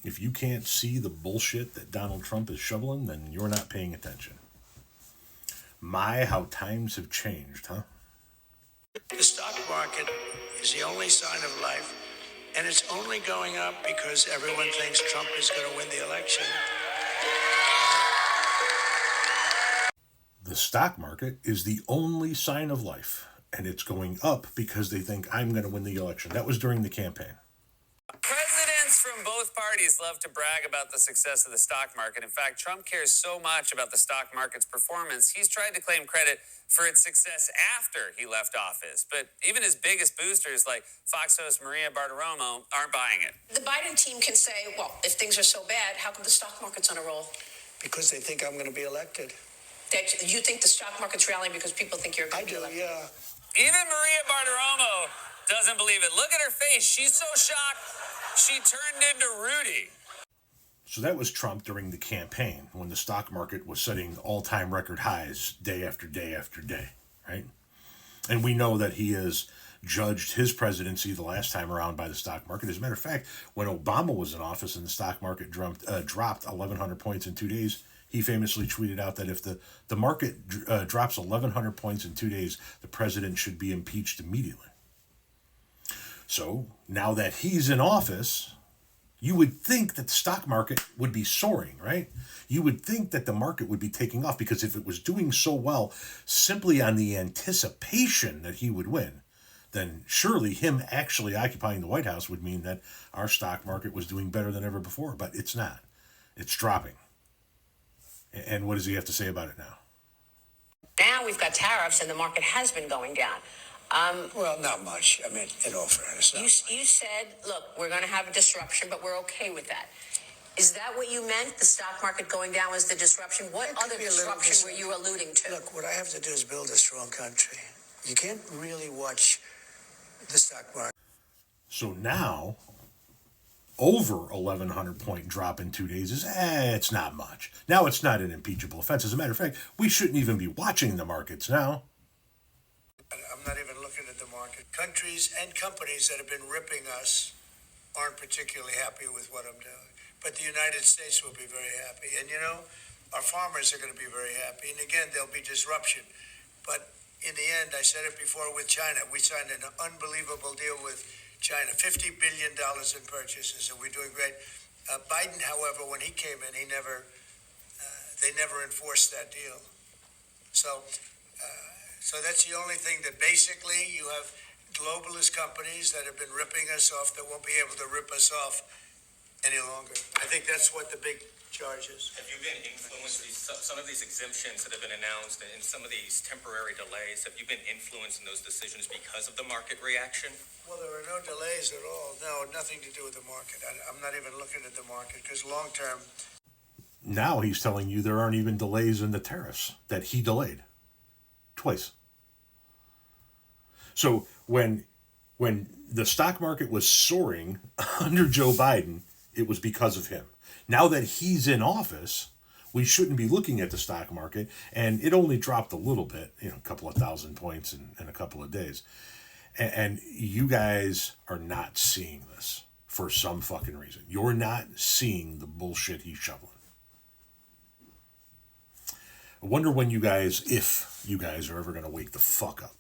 If you can't see the bullshit that Donald Trump is shoveling, then you're not paying attention. My, how times have changed, huh? The stock market is the only sign of life, and it's only going up because everyone thinks Trump is going to win the election. The stock market is the only sign of life, and it's going up because they think I'm going to win the election. That was during the campaign. Presidents from both parties love to brag about the success of the stock market. In fact, Trump cares so much about the stock market's performance, he's tried to claim credit for its success after he left office. But even his biggest boosters, like Fox host Maria Bartiromo, aren't buying it. The Biden team can say, well, if things are so bad, how come the stock market's on a roll? Because they think I'm going to be elected. That you think the stock market's rallying because people think you're going to be elected? Yeah. Even Maria Bartiromo doesn't believe it. Look at her face. She's so shocked, she turned into Rudy. So that was Trump during the campaign when the stock market was setting all-time record highs day after day after day, right? And we know that he has judged his presidency the last time around by the stock market. As a matter of fact, when Obama was in office and the stock market dropped 1,100 points in 2 days, he famously tweeted out that if the market drops 1,100 points in 2 days, the president should be impeached immediately. So now that he's in office, you would think that the stock market would be soaring, right? You would think that the market would be taking off, because if it was doing so well simply on the anticipation that he would win, then surely him actually occupying the White House would mean that our stock market was doing better than ever before. But it's not. It's dropping. And what does he have to say about it now? Now we've got tariffs and the market has been going down. Well, not much. I mean, in all fairness. You said, look, we're going to have a disruption, but we're okay with that. Is that what you meant? The stock market going down was the disruption? What other disruption were you alluding to? Look, what I have to do is build a strong country. You can't really watch the stock market. So now, over 1,100 point drop in 2 days is, it's not much. Now it's not an impeachable offense. As a matter of fact, we shouldn't even be watching the markets now. I'm not even looking at the market. Countries and companies that have been ripping us aren't particularly happy with what I'm doing. But the United States will be very happy. And, our farmers are going to be very happy. And again, there'll be disruption. But in the end, I said it before with China, we signed an unbelievable deal with China, $50 billion in purchases, and we're doing great. Biden, however, when he came in, they never enforced that deal. So that's the only thing that basically you have globalist companies that have been ripping us off that won't be able to rip us off any longer. I think that's what the big charge is. Have you been influenced, some of these exemptions that have been announced and some of these temporary delays, have you been influenced in those decisions because of the market reaction? Well, there are no delays at all. No, nothing to do with the market. I'm not even looking at the market because long term. Now he's telling you there aren't even delays in the tariffs that he delayed twice. So when the stock market was soaring under Joe Biden, it was because of him. Now that he's in office, we shouldn't be looking at the stock market, and it only dropped a little bit, a couple of thousand points in a couple of days. And you guys are not seeing this for some fucking reason. You're not seeing the bullshit he's shoveling. I wonder when if you guys are ever going to wake the fuck up.